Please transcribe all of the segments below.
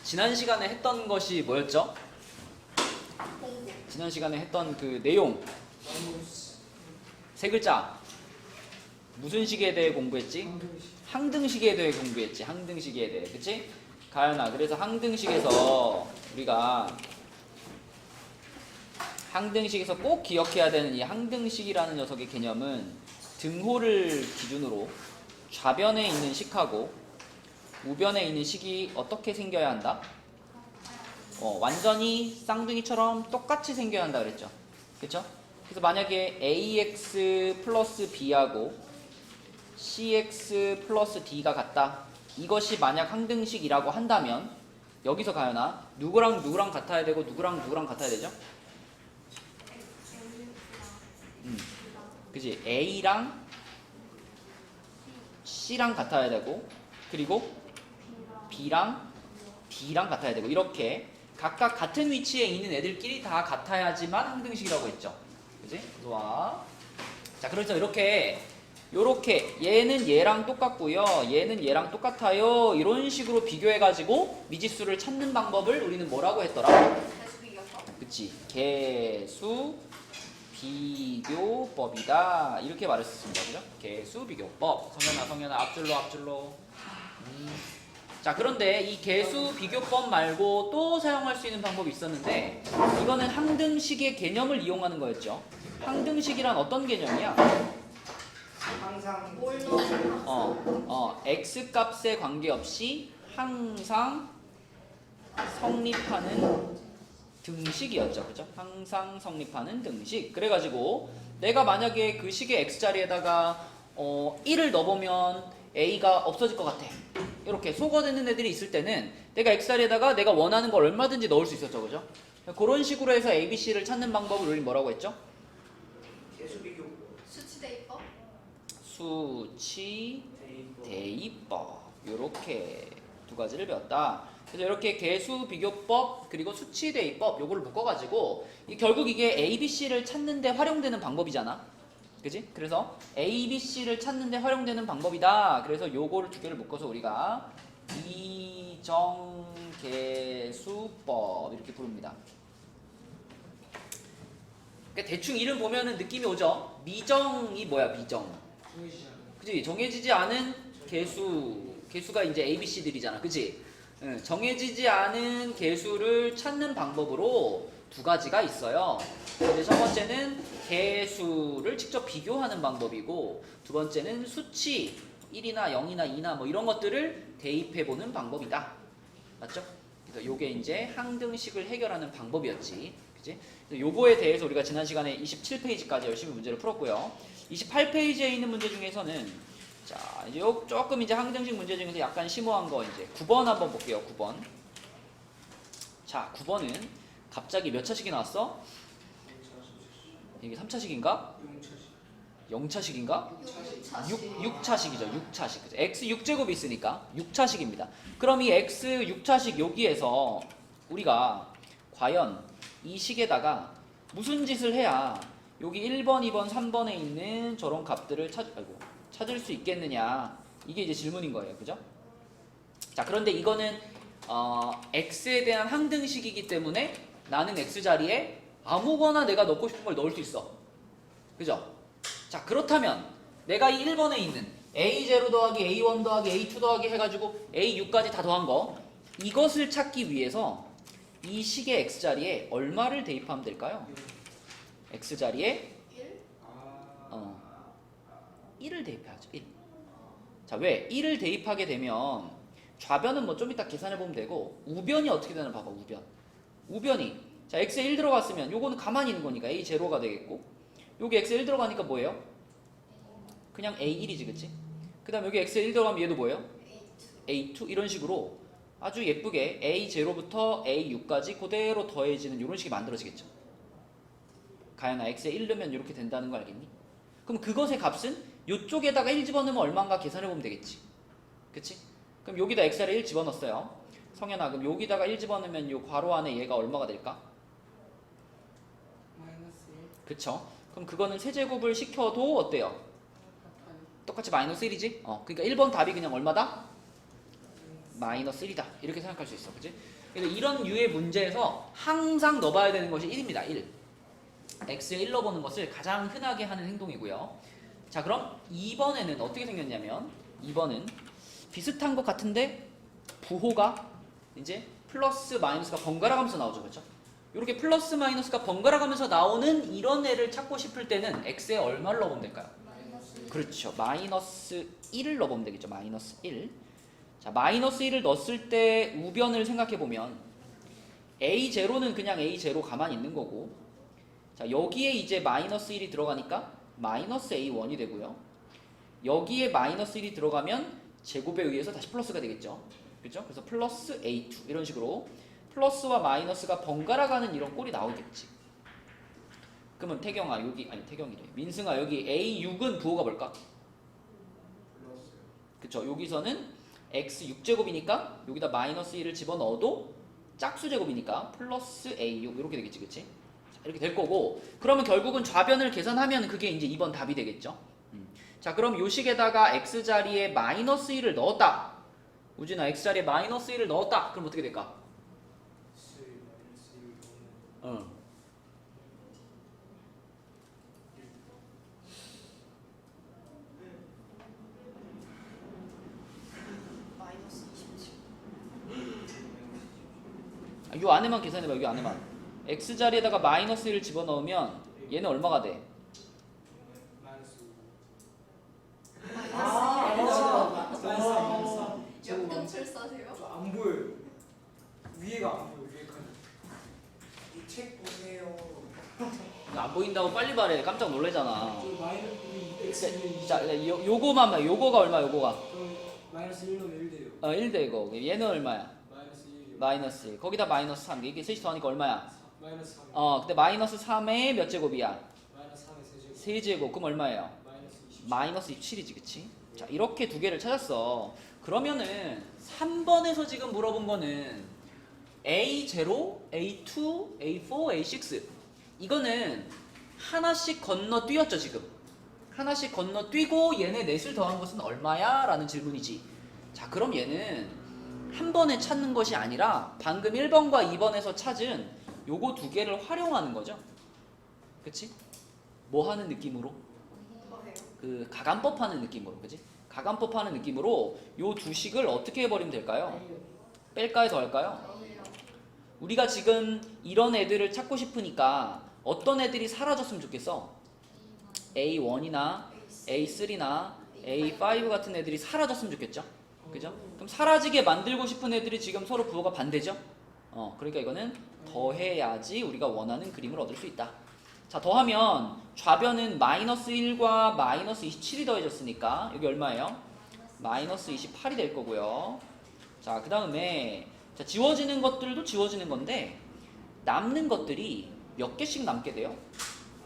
지난 시간에 했던 것이 뭐였죠? 지난 시간에 했던 그 내용 세 글자 무슨 시기에 대해 공부했지? 항등식에 대해 공부했지. 항등식에 대해. 그치? 가연아, 그래서 항등식에서 우리가 항등식에서 꼭 기억해야 되는 이 항등식이라는 녀석의 개념은 등호를 기준으로 좌변에 있는 식하고 우변에 있는 식이 어떻게 생겨야 한다? 완전히 쌍둥이처럼 똑같이 생겨야 한다 그랬죠. 그쵸? 그래서 만약에 ax 플러스 b하고 cx 플러스 d가 같다. 이것이 만약 항등식이라고 한다면 여기서 가연아 누구랑 누구랑 같아야 되고 누구랑 누구랑 같아야 되죠? 그지? a랑 c랑 같아야 되고 그리고 b랑 d랑 같아야 되고 이렇게 각각 같은 위치에 있는 애들끼리 다 같아야지만 항등식이라고 했죠. 그지? 좋아. 자, 그래서 이렇게 얘는 얘랑 똑같고요. 얘는 얘랑 똑같아요. 이런 식으로 비교해가지고 미지수를 찾는 방법을 우리는 뭐라고 했더라? 그치? 개수 비교법이다. 이렇게 말했습니다. 그죠? 개수 비교법. 성현아 앞줄로. 자, 그런데 이 개수 비교법 말고 또 사용할 수 있는 방법이 있었는데 이거는 항등식의 개념을 이용하는 거였죠. 항등식이란 어떤 개념이야? 항상 x 값에 관계없이 항상 성립하는 등식이었죠. 그죠? 항상 성립하는 등식. 그래가지고 내가 만약에 그 식의 x자리에다가 1을 넣어보면 a가 없어질 것 같아. 이렇게 소거되는 애들이 있을 때는 내가 x자리에다가 내가 원하는 걸 얼마든지 넣을 수 있었죠. 그죠? 그런 식으로 해서 ABC를 찾는 방법을 우리 뭐라고 했죠? 개수 비교 수치 대입법? 수치 대입법. 요렇게 두 가지를 배웠다. 그래서 이렇게 개수 비교법 그리고 수치 대입법 요거를 묶어가지고 결국 이게 ABC를 찾는데 활용되는 방법이잖아. 그지? 그래서 ABC를 찾는데 활용되는 방법이다. 그래서 요거를 두 개를 묶어서 우리가 이정개수법 이렇게 부릅니다. 그러니까 대충 이름 보면은 느낌이 오죠? 미정이 뭐야, 미정. 그지? 정해지지 않은 개수가 이제 ABC들이잖아. 그지? 정해지지 않은 개수를 찾는 방법으로 두 가지가 있어요. 근데 첫 번째는 개수를 직접 비교하는 방법이고 두 번째는 수치 1이나 0이나 2나 뭐 이런 것들을 대입해보는 방법이다. 맞죠? 그래서 요게 이제 항등식을 해결하는 방법이었지. 그지? 요거에 대해서 우리가 지난 시간에 27페이지까지 열심히 문제를 풀었고요. 28페이지에 있는 문제 중에서는 자, 이제 조금 이제 항등식 문제 중에서 약간 심오한 거 이제 9번 한번 볼게요. 9번. 자, 9번은 갑자기 몇 차식이 나왔어? 이게 3차식인가? 0차식인가? 6차식이죠. 6차식. x 6제곱이 있으니까 6차식입니다. 그럼 이 x 6차식 여기에서 우리가 과연 이 식에다가 무슨 짓을 해야 여기 1번, 2번, 3번에 있는 저런 값들을 찾을 수 있겠느냐. 이게 이제 질문인 거예요. 그죠? 자, 그런데 이거는 x에 대한 항등식이기 때문에 나는 x자리에 아무거나 내가 넣고 싶은 걸 넣을 수 있어. 그죠? 자, 그렇다면 내가 이 1번에 있는 A0 더하기 A1 더하기 A2 더하기 해가지고 A6까지 다 더한 거 이것을 찾기 위해서 이 식의 x자리에 얼마를 대입하면 될까요? x자리에 1을 대입해야죠. 1. 자, 왜? 1을 대입하게 되면 좌변은 뭐 좀 이따 계산해보면 되고 우변이 어떻게 되나 봐봐. 우변이 자, x에 1 들어갔으면 요거는 가만히 있는 거니까 a0가 되겠고 여기 x에 1 들어가니까 뭐예요? 그냥 a1이지. 그치? 그 다음 여기 x에 1 들어가면 얘도 뭐예요? a2 이런 식으로 아주 예쁘게 a0부터 a6까지 그대로 더해지는 이런 식이 만들어지겠죠. 가연아, x에 1 넣으면 이렇게 된다는 거 알겠니? 그럼 그것의 값은 이쪽에다가 1 집어넣으면 얼마인가 계산해보면 되겠지. 그치? 그럼 여기다 x를 1 집어넣었어요. 성현아, 그럼 여기다가 1 집어넣으면 요 괄호 안에 얘가 얼마가 될까? 그쵸? 그럼 그거는 세제곱을 시켜도 어때요? 똑같이 마이너스 1이지? 그러니까 1번 답이 그냥 얼마다? 마이너스 1이다. 이렇게 생각할 수 있어. 그치? 그래서 이런 류의 문제에서 항상 넣어봐야 되는 것이 1입니다. 1. x에 1 넣어보는 것을 가장 흔하게 하는 행동이고요. 자, 그럼 2번에는 어떻게 생겼냐면 2번은 비슷한 것 같은데 부호가 이제 플러스 마이너스가 번갈아 가면서 나오죠. 그렇죠? 이렇게 플러스 마이너스가 번갈아 가면서 나오는 이런 애를 찾고 싶을 때는 x에 얼마를 넣어보면 될까요? 그렇죠. 마이너스 1을 넣어보면 되겠죠. 마이너스 1. 자, 마이너스 1을 넣었을 때 우변을 생각해보면 a0는 그냥 a0 가만히 있는 거고, 자, 여기에 이제 마이너스 1이 들어가니까 마이너스 a1이 되고요. 여기에 마이너스 1이 들어가면 제곱에 의해서 다시 플러스가 되겠죠. 그렇죠? 그래서 플러스 a2 이런 식으로 플러스와 마이너스가 번갈아 가는 이런 꼴이 나오겠지. 그러면 태경아 여기 아니 태경이래. 민승아 여기 a6은 부호가 뭘까? 그쵸? 여기서는 x 6제곱이니까 여기다 마이너스 1을 집어넣어도 짝수 제곱이니까 플러스 a6 이렇게 되겠지. 그치? 자, 이렇게 될 거고, 그러면 결국은 좌변을 계산하면 그게 이제 2번 답이 되겠죠. 자, 그럼 요 식에다가 x 자리에 마이너스 1을 넣었다. 우진아 x 자리에 마이너스 1을 넣었다. 그럼 어떻게 될까? 마이너스 27. 요 안에만 계산해봐. 여기 안에만. x 자리에다가 마이너스 1을 집어넣으면 얘는 얼마가 돼? 역경철사세요? 안 보여요. 위에가 안 보여. 위에까지. 이 책 보세요. 안 보인다고 빨리 말해. 깜짝 놀래잖아. 저 마이너스 x 자, 요거만 봐. 요거가 얼마? 요거가 마이너스 1 넣으면 1 돼요. 1 돼 이거. 얘는 얼마야? 마이너스 1이요. 마이너스 1. 거기다 마이너스 3. 이게 셋이 더하니까 얼마야? 마이너스 3. 근데 마이너스 3의 몇 제곱이야? 마이너스 3의 3제곱. 세제곱. 그럼 얼마예요? 마이너스 20. 마이너스 27이지, 그치? 자, 이렇게 두 개를 찾았어. 그러면은 3번에서 지금 물어본 거는 A0, A2, A4, A6 이거는 하나씩 건너뛰었죠 지금. 하나씩 건너뛰고 얘네 넷을 더한 것은 얼마야? 라는 질문이지. 자, 그럼 얘는 한 번에 찾는 것이 아니라 방금 1번과 2번에서 찾은 요거 두 개를 활용하는 거죠. 그치? 뭐 하는 느낌으로? 뭐해요? 그 가감법 하는 느낌으로, 그치? 가감법 하는 느낌으로 요 두 식을 어떻게 해버리면 될까요? 뺄까요? 더할까요? 그러네요. 우리가 지금 이런 애들을 찾고 싶으니까 어떤 애들이 사라졌으면 좋겠어? A1이나 A3나 A5 같은 애들이 사라졌으면 좋겠죠? 그죠? 그럼 사라지게 만들고 싶은 애들이 지금 서로 부호가 반대죠? 그러니까 이거는 더해야지 우리가 원하는 그림을 얻을 수 있다. 자, 더하면 좌변은 마이너스 1과 마이너스 27이 더해졌으니까 여기 얼마예요? 마이너스 28이 될 거고요. 자, 그 다음에 지워지는 것들도 지워지는 건데 남는 것들이 몇 개씩 남게 돼요?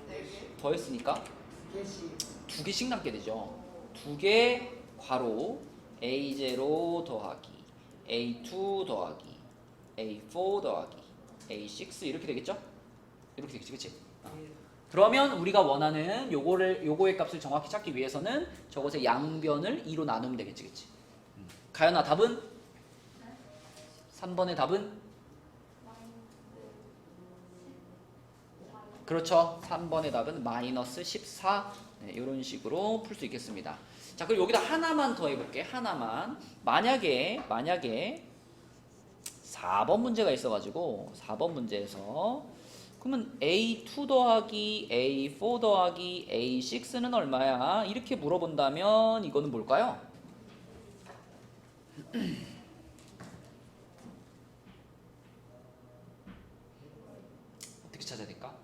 4개. 더했으니까 개씩. 두 개씩 남게 되죠. 두 개 괄호 A0 더하기 A2 더하기 A4 더하기 A6 이렇게 되겠죠? 이렇게 되겠지, 그치? 그러면 우리가 원하는 요거의 값을 정확히 찾기 위해서는 저것의 양변을 2로 나누면 되겠지, 그치? 가연아, 답은? 3번의 답은? 그렇죠. 3번의 답은 마이너스 14. 네, 이런 식으로 풀 수 있겠습니다. 자, 그리고 여기다 하나만 더 해볼게. 하나만. 만약에 4번 문제가 있어가지고 4번 문제에서 그러면 A2 더하기 A4 더하기 A6는 얼마야? 이렇게 물어본다면 이거는 뭘까요? 어떻게 찾아야 될까?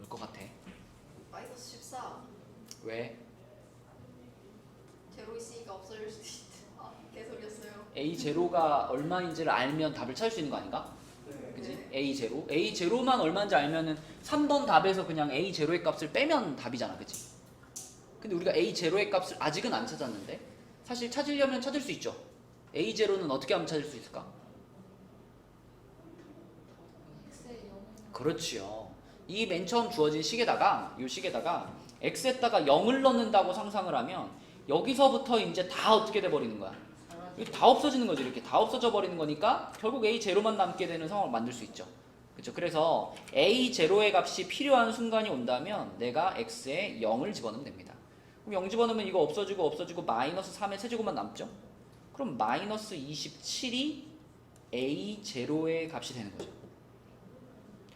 올 것 같아. 마이너스 14. 왜? 제로 있으니까 없어질 수도 있대. 아, 개소리였어요. A0가 얼마인지를 알면 답을 찾을 수 있는 거 아닌가? 네. 그지? A0. A0만 얼마인지 알면은 3번 답에서 그냥 A0의 값을 빼면 답이잖아. 그치? 근데 우리가 A0의 값을 아직은 안 찾았는데 사실 찾으려면 찾을 수 있죠. A0는 어떻게 하면 찾을 수 있을까? 그렇지요. 이 맨 처음 주어진 식에다가 이 식에다가 x에다가 0을 넣는다고 상상을 하면 여기서부터 이제 다 어떻게 돼 버리는 거야? 이거 다 없어지는 거죠. 이렇게 다 없어져 버리는 거니까 결국 a 제로만 남게 되는 상황을 만들 수 있죠. 그렇죠? 그래서 a 제로의 값이 필요한 순간이 온다면 내가 x에 0을 집어넣으면 됩니다. 그럼 0 집어넣으면 이거 없어지고 마이너스 3의 세제곱만 남죠. 그럼 마이너스 27이 a 제로의 값이 되는 거죠.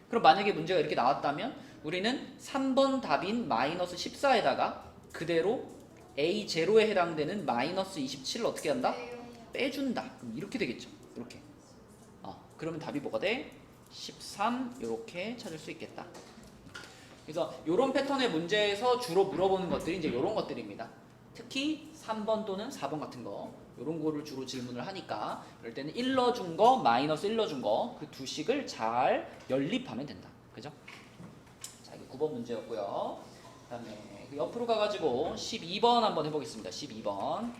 그럼 만약에 문제가 이렇게 나왔다면 우리는 3번 답인 마이너스 14에다가 그대로 a 제로에 해당되는 마이너스 27을 어떻게 한다? 빼준다. 그럼 이렇게 되겠죠. 이렇게. 그러면 답이 뭐가 돼? 13 이렇게 찾을 수 있겠다. 그래서 이런 패턴의 문제에서 주로 물어보는 것들이 이제 이런 것들입니다. 특히 3번 또는 4번 같은 거 이런 거를 주로 질문을 하니까 이럴 때는 1 넣어준 거, 마이너스 1 넣어준 거 그 두 식을 잘 연립하면 된다. 그죠? 자, 이게 9번 문제였고요. 그다음에 옆으로 가가지고 12번 한번 해보겠습니다. 12번.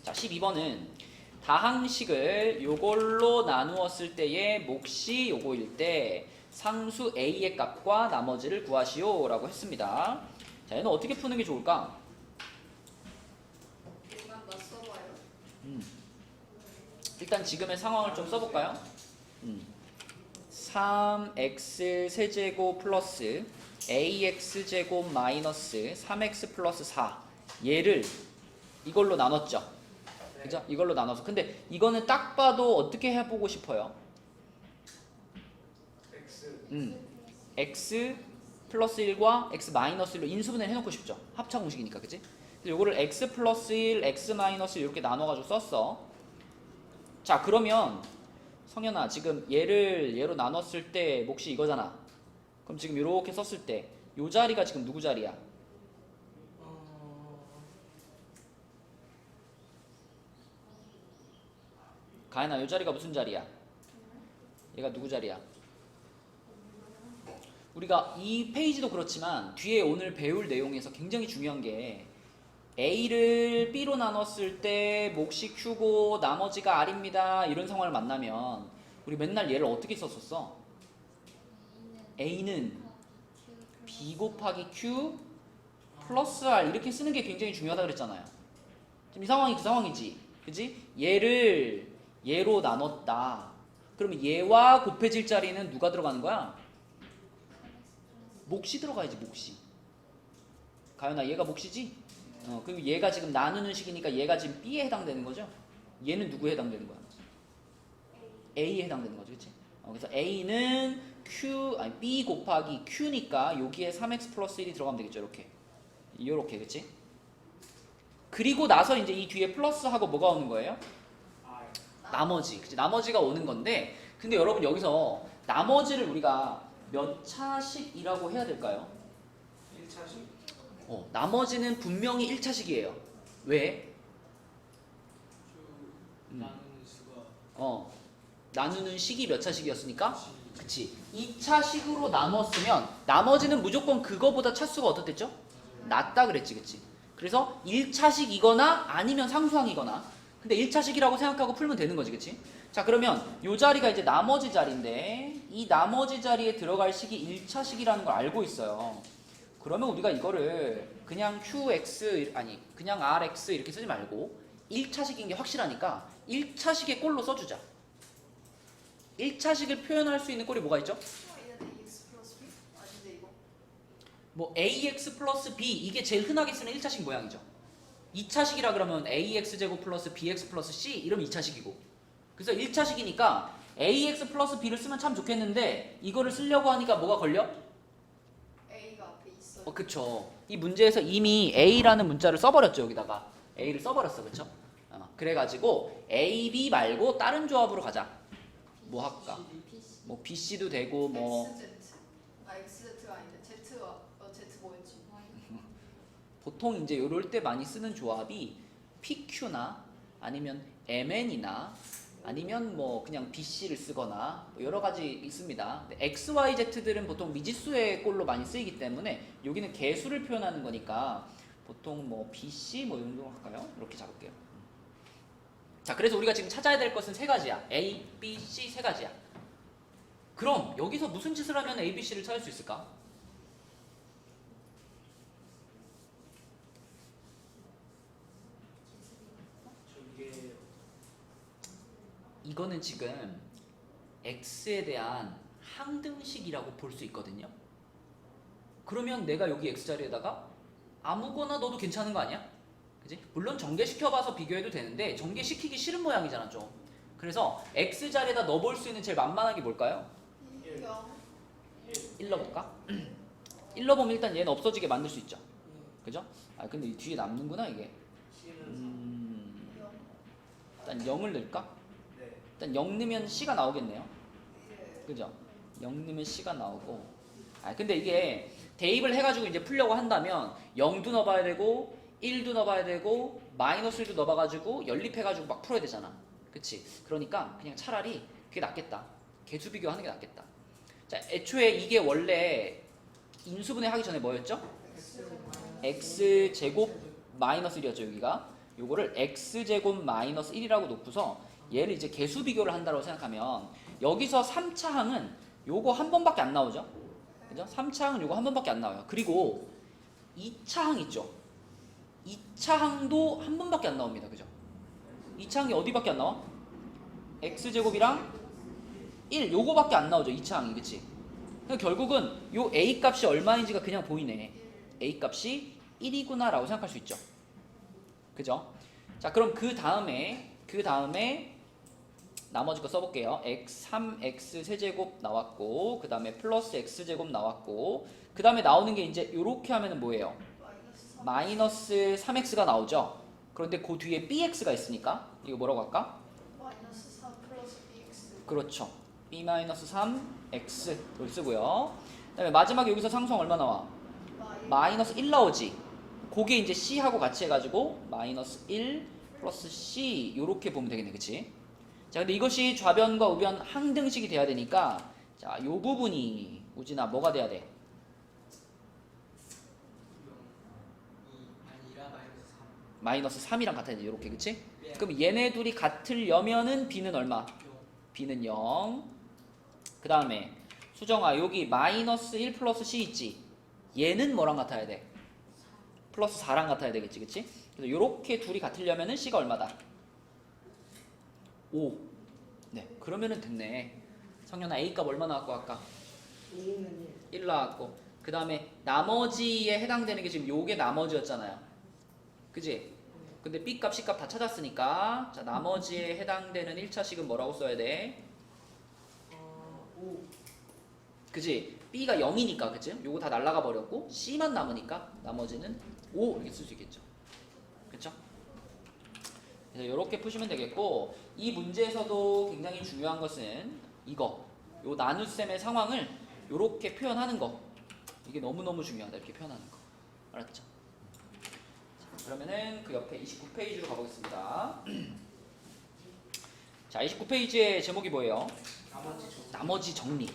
자, 12번은 다항식을 요걸로 나누었을 때의 몫이 요거일 때 상수 a의 값과 나머지를 구하시오 라고 했습니다. 자, 얘는 어떻게 푸는 게 좋을까? 일단 나 써봐요. 일단 지금의 상황을 좀 써볼까요? 3x 세제곱 플러스 ax 제곱 마이너스 3x 플러스 4 얘를 이걸로 나눴죠. 그죠? 이걸로 나눠서. 근데 이거는 딱 봐도 어떻게 해보고 싶어요? x 플러스 1과 x 마이너스 1로 인수분해를 해놓고 싶죠. 합차 공식이니까, 그치? 요거를 x 플러스 1, x 마이너스 1 이렇게 나눠가지고 썼어. 자, 그러면 성현아, 지금 얘로 나눴을 때 몫이 이거잖아. 그럼 지금 이렇게 썼을 때 요 자리가 지금 누구 자리야? 가연아, 요 자리가 무슨 자리야? 얘가 누구 자리야? 우리가 이 페이지도 그렇지만 뒤에 오늘 배울 내용에서 굉장히 중요한 게 A를 B로 나눴을 때 몫이 Q고 나머지가 R입니다. 이런 상황을 만나면 우리 맨날 얘를 어떻게 썼었어? A는 B 곱하기 Q 플러스 R 이렇게 쓰는 게 굉장히 중요하다 그랬잖아요. 지금 이 상황이 그 상황이지. 그지? 얘를 얘로 나눴다. 그러면 얘와 곱해질 자리는 누가 들어가는 거야? 몫이 들어가야지, 몫이. 가연아, 얘가 몫이지? 그리고 얘가 지금 나누는 식이니까 얘가 지금 B에 해당되는 거죠? 얘는 누구에 해당되는 거야? A에 해당되는 거죠, 그치? 그래서 A는 B 곱하기 Q니까 여기에 3x 플러스 1이 들어가면 되겠죠, 이렇게, 그치? 그리고 나서 이제 이 뒤에 플러스하고 뭐가 오는 거예요? 나머지, 그치? 나머지가 오는 건데, 근데 여러분 여기서 나머지를 우리가 몇 차식이라고 해야 될까요? 1차식? 나머지는 분명히 1차식이에요. 왜? 나누는 수가 나누는 식이 몇 차식이었으니까? 그치. 2차식으로 나눴으면 나머지는 무조건 그거보다 차수가 어떻댔죠? 낮다 그랬지, 그치? 그래서 1차식이거나 아니면 상수항이거나. 근데 1차식이라고 생각하고 풀면 되는 거지, 그치? 자, 그러면 이 자리가 이제 나머지 자리인데 이 나머지 자리에 들어갈 식이 1차식이라는 걸 알고 있어요. 그러면 우리가 이거를 그냥 QX 아니 그냥 RX 이렇게 쓰지 말고 1차식인 게 확실하니까 1차식의 꼴로 써주자. 1차식을 표현할 수 있는 꼴이 뭐가 있죠? 얘는 AX 플러스 B? 아닌데 이거? 뭐 AX 플러스 B 이게 제일 흔하게 쓰는 1차식 모양이죠. 2차식이라 그러면 AX 제곱 플러스 BX 플러스 C 이러면 2차식이고 그래서 1차식이니까 AX 플러스 B를 쓰면 참 좋겠는데 이거를 쓰려고 하니까 뭐가 걸려? A가 앞에 있어요. 그쵸. 이 문제에서 이미 A라는 문자를 써버렸죠. 여기다가 A를 써버렸어. 그쵸? 그래가지고 A, B 말고 다른 조합으로 가자. 뭐 할까? 뭐 BC도 되고 뭐 XZ. XZ가 아닌데 Z가 Z 뭐였지? 보통 이제 요럴 때 많이 쓰는 조합이 PQ나 아니면 MN이나 아니면 뭐 그냥 BC를 쓰거나 뭐 여러 가지 있습니다. 근데 XYZ들은 보통 미지수의 꼴로 많이 쓰이기 때문에 여기는 개수를 표현하는 거니까 보통 뭐 BC 뭐 이 정도 할까요? 이렇게 잡을게요. 자, 그래서 우리가 지금 찾아야 될 것은 세 가지야. A, B, C 세 가지야. 그럼 여기서 무슨 짓을 하면 ABC를 찾을 수 있을까? 저게 이거는 지금 x에 대한 항등식이라고 볼 수 있거든요. 그러면 내가 여기 x자리에다가 아무거나 넣어도 괜찮은 거 아니야? 그지? 물론 전개시켜봐서 비교해도 되는데 전개시키기 싫은 모양이잖아 좀. 그래서 x자리에다 넣어볼 수 있는 제일 만만한 게 뭘까요? 0. 1 넣어볼까? 1 넣어보면 일단 얘는 없어지게 만들 수 있죠. 그죠? 아 근데 이 뒤에 남는구나 이게. 일단 0을 넣을까? 네. 일단 0 넣으면 C가 나오겠네요. 예. 그죠? 0 넣으면 C가 나오고. 아 근데 이게 대입을 해가지고 이제 풀려고 한다면 0도 넣어봐야 되고 1도 넣어봐야 되고 마이너스 1도 넣어봐가지고 연립해가지고 막 풀어야 되잖아. 그치? 그러니까 그냥 차라리 그게 낫겠다. 개수 비교하는 게 낫겠다. 자, 애초에 이게 원래 인수분해 하기 전에 뭐였죠? x제곱 마이너스 1이었죠 여기가. 요거를 x제곱 마이너스 1이라고 놓고서 얘를 이제 개수 비교를 한다고 생각하면 여기서 3차 항은 요거 한 번밖에 안 나오죠? 그죠? 3차 항은 요거 한 번밖에 안 나와요. 그리고 2차 항 있죠? 2차 항도 한 번밖에 안 나옵니다. 그죠? 2차 항이 어디밖에 안 나와? x제곱이랑 1 요거밖에 안 나오죠. 2차 항이. 그치? 그러니까 결국은 요 a 값이 얼마인지가 그냥 보이네. a 값이 1이구나 라고 생각할 수 있죠. 그죠? 자 그럼 그 다음에 나머지 거 써볼게요. x 3x 세제곱 나왔고 그 다음에 플러스 x제곱 나왔고 그 다음에 나오는 게 이제 요렇게 하면은 뭐예요? 마이너스 3x가 나오죠. 그런데 그 뒤에 bx가 있으니까 이거 뭐라고 할까? 마이너스 3 플러스 bx. 그렇죠. b-3x 이렇게 쓰고요. 그 다음에 마지막에 여기서 상수항 얼마 나와? 마이너스 1 나오지. 그게 이제 c하고 같이 해가지고 마이너스 1 플러스 c 요렇게 보면 되겠네. 그치? 자 근데 이것이 좌변과 우변 항등식이 돼야 되니까 자 요 부분이 우진아 뭐가 돼야 돼? 아니라 마이너스 3이랑 같아야 돼. 요렇게. 그치? 네. 그럼 얘네 둘이 같으려면은 b는 얼마? b는 0. 그 다음에 수정아 여기 마이너스 1 플러스 c 있지? 얘는 뭐랑 같아야 돼? 플러스 4랑 같아야 되겠지. 그치? 그래서 요렇게 둘이 같으려면은 c가 얼마다? 5. 네 그러면은 됐네. 성현아 a 값 얼마 나왔고 아까? 1 나왔고 그 다음에 나머지에 해당되는 게 지금 요게 나머지였잖아요. 그치? 근데 b 값, c 값 다 찾았으니까 자 나머지에 해당되는 1차식은 뭐라고 써야 돼? 5. 그치? b가 0이니까 그치? 요거 다 날라가 버렸고 c만 남으니까 나머지는 5 이렇게 쓸 수 있겠죠. 그쵸? 그래서 이렇게 푸시면 되겠고 이 문제에서도 굉장히 중요한 것은 이거 요 나눗셈의 상황을 요렇게 표현하는 거 이게 너무너무 중요하다. 이렇게 표현하는 거 알았죠? 자, 그러면은 그 옆에 29페이지로 가보겠습니다. 자 29페이지의 제목이 뭐예요? 나머지 정리.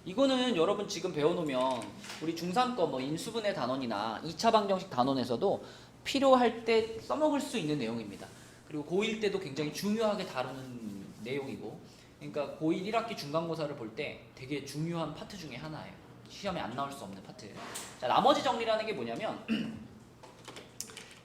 이거는 여러분 지금 배워놓으면 우리 중3 거 뭐 인수분해 단원이나 2차 방정식 단원에서도 필요할 때 써먹을 수 있는 내용입니다. 그리고 고1 때도 굉장히 중요하게 다루는 내용이고 그러니까 고1 1학기 중간고사를 볼 때 되게 중요한 파트 중에 하나예요. 시험에 안 나올 수 없는 파트. 자 나머지 정리라는 게 뭐냐면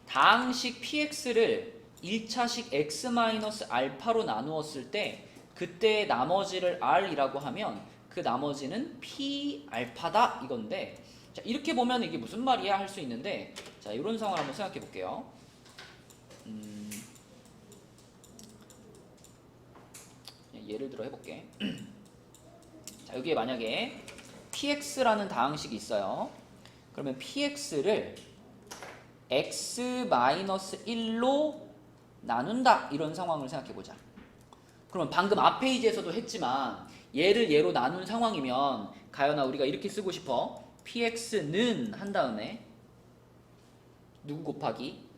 다항식 px를 1차식 x-알파로 나누었을 때 그때 나머지를 r이라고 하면 그 나머지는 p 알파다 이건데 자 이렇게 보면 이게 무슨 말이야 할 수 있는데 자 이런 상황을 한번 생각해 볼게요. 예를 들어 해볼게. 자 여기에 만약에 px라는 다항식이 있어요. 그러면 px를 x-1로 나눈다 이런 상황을 생각해 보자. 그러면 방금 앞 페이지에서도 했지만 얘를 얘로 나눈 상황이면 가연아 우리가 이렇게 쓰고 싶어. px는 한 다음에 누구 곱하기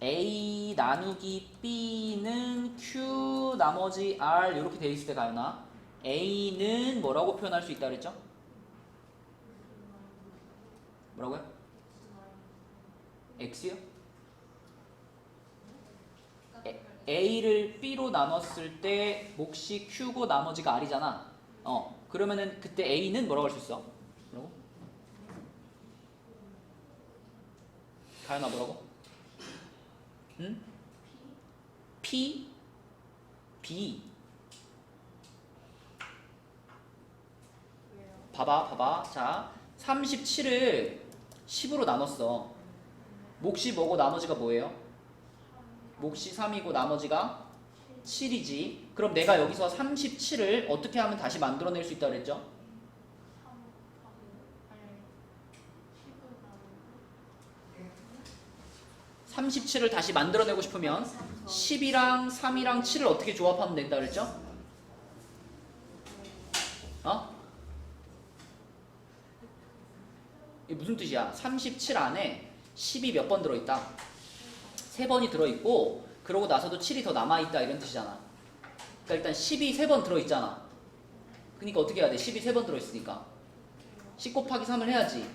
a 나누기 b는 q 나머지 r 이렇게 돼 있을 때 가연아 a는 뭐라고 표현할 수 있다 그랬죠? 뭐라고요? x요? A를 B로 나눴을 때 몫이 Q고 나머지가 R이잖아. 그러면은 그때 A는 뭐라고 할 수 있어? 뭐라고? 가연아 뭐라고? 응? P? B. 왜요? 봐봐. 자, 37을 10으로 나눴어. 몫이 뭐고 나머지가 뭐예요? 몫이 3이고 나머지가 7이지. 그럼 내가 여기서 37을 어떻게 하면 다시 만들어낼 수 있다고 그랬죠? 37을 다시 만들어내고 싶으면 10이랑 3이랑 7을 어떻게 조합하면 된다 그랬죠? 이게 무슨 뜻이야? 37 안에 10이 몇 번 들어있다? 3번이 들어있고 그러고 나서도 7이 더 남아있다 이런 뜻이잖아. 그러니까 일단 10이 3번 들어있잖아. 그러니까 어떻게 해야 돼? 10이 3번 들어있으니까 10 곱하기 3을 해야지.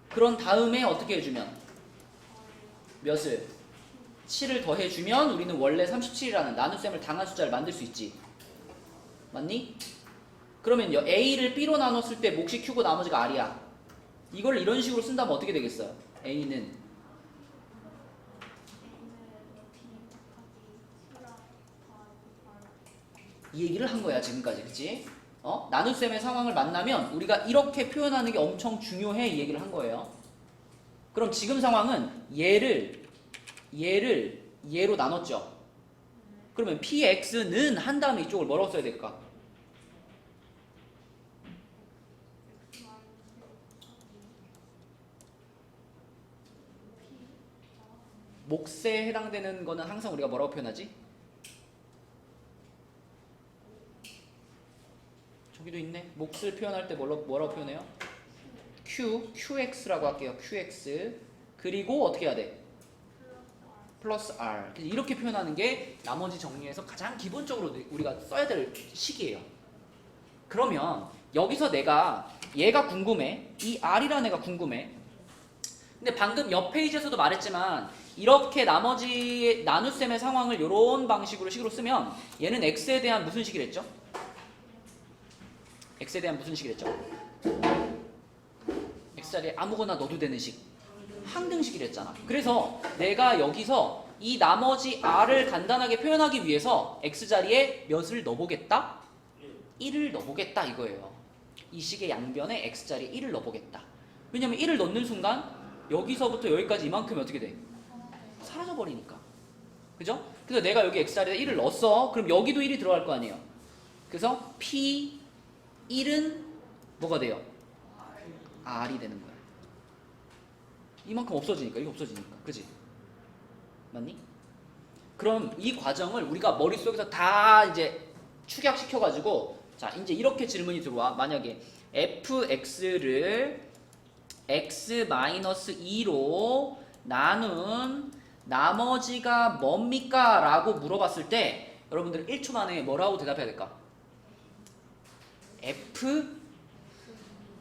그런 다음에 어떻게 해주면? 몇을? 7을 더해주면 우리는 원래 37이라는 나눗셈을 당한 숫자를 만들 수 있지. 맞니? 그러면 A를 B로 나눴을 때 몫이 Q고 나머지가 R이야. 이걸 이런 식으로 쓴다면 어떻게 되겠어요? A는 이 얘기를 한 거야 지금까지. 그치? 나눗셈의 상황을 만나면 우리가 이렇게 표현하는 게 엄청 중요해 이 얘기를 한 거예요. 그럼 지금 상황은 얘를 얘로 나눴죠. 그러면 px는 한 다음에 이쪽을 뭐라고 써야 될까? 몫에 해당되는 거는 항상 우리가 뭐라고 표현하지? 저기도 있네. 몫을 표현할 때 뭐라고 표현해요? qx라고 할게요. qx. 그리고 어떻게 해야 돼? 플러스 r. 이렇게 표현하는 게 나머지 정리에서 가장 기본적으로 우리가 써야 될 식이에요. 그러면 여기서 얘가 궁금해. 이 r이라는 애가 궁금해. 근데 방금 옆 페이지에서도 말했지만 이렇게 나머지 나눗셈의 상황을 이런 식으로 쓰면 얘는 x에 대한 무슨 식이랬죠? x에 대한 무슨 식이랬죠? x자리에 아무거나 넣어도 되는 식. 항등식이랬잖아. 그래서 내가 여기서 이 나머지 r을 간단하게 표현하기 위해서 x자리에 몇을 넣어보겠다? 1을 넣어보겠다 이거예요. 이 식의 양변에 x자리에 1을 넣어보겠다. 왜냐면 1을 넣는 순간 여기서부터 여기까지 이만큼이 어떻게 돼? 사라져버리니까. 그죠? 그래서 내가 여기 x자리에 1을 넣었어. 그럼 여기도 1이 들어갈 거 아니에요. 그래서 p1은 뭐가 돼요? r이 되는 거야. 이만큼 없어지니까. 이거 없어지니까. 그지? 맞니? 그럼 이 과정을 우리가 머릿속에서 다 이제 축약시켜가지고 자 이제 이렇게 질문이 들어와. 만약에 fx를 x-2로 나눈 나머지가 뭡니까? 라고 물어봤을 때 여러분들 1초 만에 뭐라고 대답해야 될까?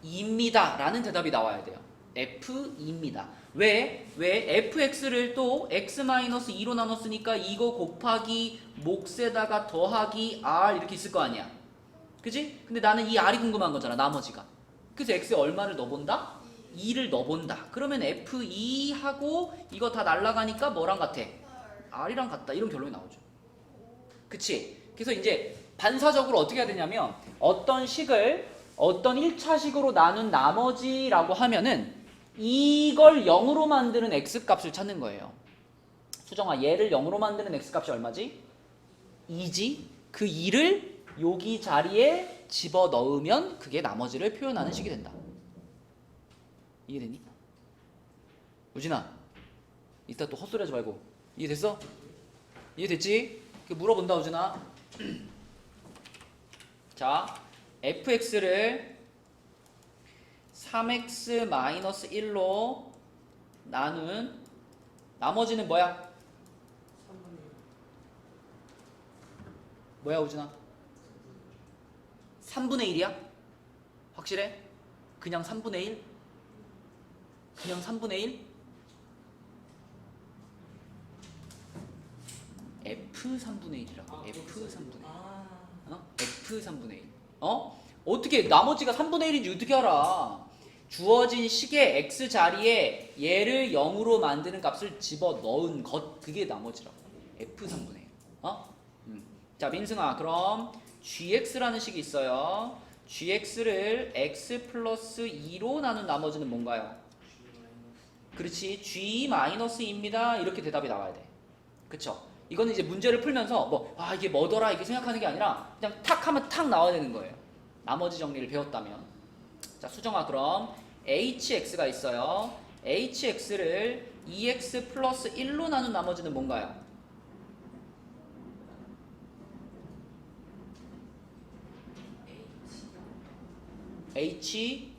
F2입니다 라는 대답이 나와야 돼요. F2입니다. 왜 fx를 또 x-2로 나눴으니까 이거 곱하기 몫에다가 더하기 r 이렇게 있을 거 아니야. 그지? 근데 나는 이 r이 궁금한 거잖아. 나머지가. 그래서 x에 얼마를 넣어본다? 2를 넣어본다. 그러면 f2하고 이거 다 날라가니까 뭐랑 같아? r이랑 같다. 이런 결론이 나오죠. 그치? 그래서 이제 반사적으로 어떻게 해야 되냐면 어떤 식을 어떤 1차식으로 나눈 나머지라고 하면은 이걸 0으로 만드는 x값을 찾는 거예요. 수정아, 얘를 0으로 만드는 x값이 얼마지? 2지? 그 2를 여기 자리에 집어넣으면 그게 나머지를 표현하는 식이 된다. 이해되니? 우진아, 이따 또 헛소리 하지 말고. 이해됐어? 이해됐지? 물어본다 우진아. 자, fx를 3x-1로 나눈 나머지는 뭐야? 뭐야 우진아? 3분의 1이야? 확실해? 그냥 3분의 1? 그냥 3분의 1? F 3분의 1이라고. F 3분의 1. 아. F 3분의 1. 어떻게 나머지가 3분의 1인지 어떻게 알아? 주어진 식의 x 자리에 얘를 0으로 만드는 값을 집어넣은 것, 그게 나머지라고. F 3분의 1. 자, 민승아, 그럼 gx라는 식이 있어요. gx를 x 플러스 2로 나눈 나머지는 뭔가요? 그렇지, g-2입니다. 이렇게 대답이 나와야 돼. 그쵸? 이거는 이제 문제를 풀면서 이게 뭐더라 이게 생각하는 게 아니라 그냥 탁 하면 탁 나와야 되는 거예요. 나머지 정리를 배웠다면. 자, 수정아, 그럼 hx가 있어요. hx를 2x 플러스 1로 나눈 나머지는 뭔가요? h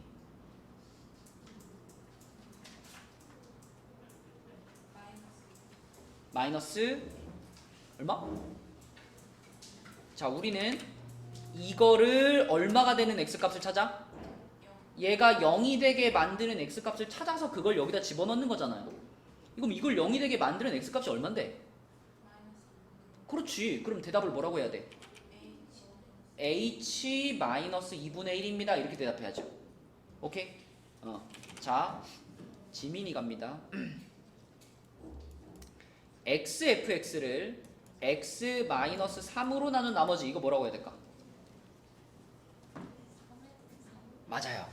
마이너스 얼마? 자, 우리는 이거를 얼마가 되는 x값을 찾아? 얘가 0이 되게 만드는 x값을 찾아서 그걸 여기다 집어넣는 거잖아요. 그럼 이걸 0이 되게 만드는 x값이 얼만데? 그렇지. 그럼 대답을 뭐라고 해야 돼? h 마이너스 2분의 1입니다. 이렇게 대답해야죠. 오케이? 자, 지민이 갑니다. xfx를 x 마이너스 3으로 나눈 나머지 이거 뭐라고 해야 될까? 맞아요.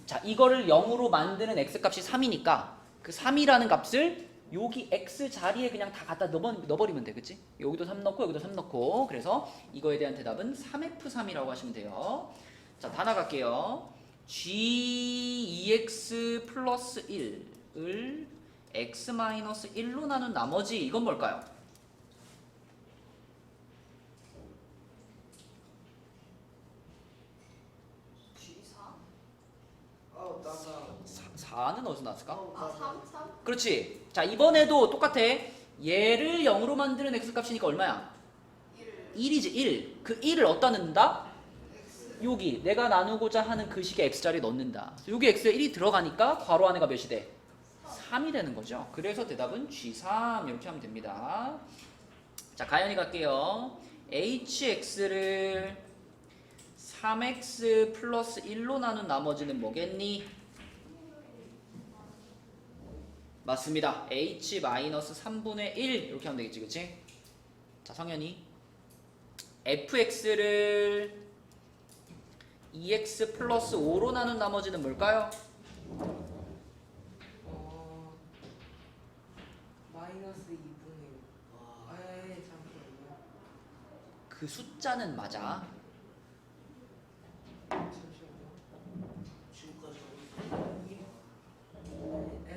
자, 이거를 0으로 만드는 x값이 3이니까 그 3이라는 값을 여기 x 자리에 그냥 다 갖다 넣어버리면 돼. 그치? 여기도 3 넣고 여기도 3 넣고. 그래서 이거에 대한 대답은 3f3이라고 하시면 돼요. 자, 다 나갈게요. g2x 플러스 1을 x 마이너스 1로 나눈 나머지 이건 뭘까요? G4? 4는 어디서 나왔을까? 아 3? 3? 그렇지. 자, 이번에도 똑같아. 얘를 0으로 만드는 x값이니까 얼마야? 1 1이지. 1. 그 1을 어디다 넣는다? X 여기 내가 나누고자 하는 그 식의 x자리에 넣는다. 여기 x에 1이 들어가니까 괄호 안에가 몇이 돼? 3이 되는 거죠. 그래서 대답은 G3 이렇게 하면 됩니다. 자, 가연이 갈게요. hx를 3x 플러스 1로 나눈 나머지는 뭐겠니? 맞습니다. h 마이너스 3분의 1 이렇게 하면 되겠지, 그치? 자, 성현이 fx를 2x 플러스 5로 나눈 나머지는 뭘까요? 마이너스 2분의 1. 잠시만요. 그 숫자는 맞아. 잠시만요.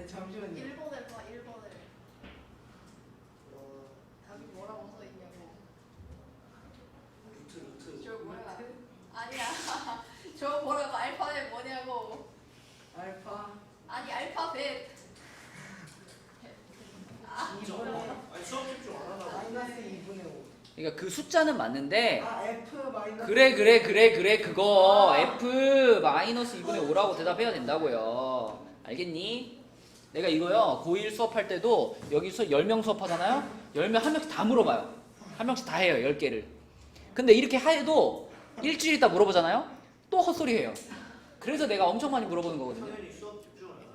잠시만요. 1번을 봐 1번을 답이 뭐라고 써있냐고 저 뭐야 아니야 저 뭐라고 알파벳 뭐냐고 알파 아니 알파벳 2분의 마이너스 2분의 5. 그러니까 그 숫자는 맞는데 F 마이너스 그래 그거 f 마이너스 2분의 5라고 대답해야 된다고요. 알겠니? 내가 이거요 고1 수업할 때도 여기서 10명 수업하잖아요. 10명 한 명씩 다 물어봐요. 한 명씩 다 해요. 10개를. 근데 이렇게 해도 일주일 있다 물어보잖아요. 또 헛소리해요. 그래서 내가 엄청 많이 물어보는 거거든요.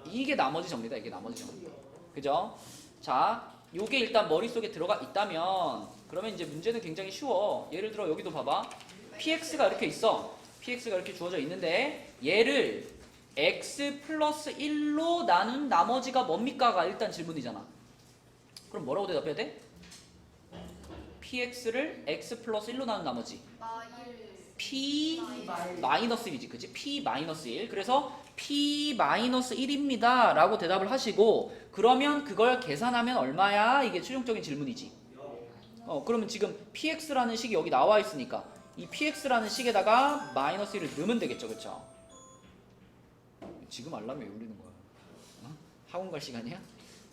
이게 나머지 정리다. 이게 나머지 정리. 그죠? 자, 요게 일단 머릿속에 들어가 있다면 그러면 이제 문제는 굉장히 쉬워. 예를 들어 여기도 봐봐. px가 이렇게 있어. px가 이렇게 주어져 있는데 얘를 x 플러스 1로 나눈 나머지가 뭡니까가 일단 질문이잖아. 그럼 뭐라고 대답해야 돼? px를 x 플러스 1로 나눈 나머지 p 마이너스 1이지. 그치? p 마이너스 1. 그래서 p 마이너스 1입니다 라고 대답을 하시고 그러면 그걸 계산하면 얼마야? 이게 최종적인 질문이지. 그러면 지금 px라는 식이 여기 나와 있으니까 이 px라는 식에다가 마이너스 1을 넣으면 되겠죠. 그쵸? 지금 알람이 왜 울리는 거야? 학원 갈 시간이야?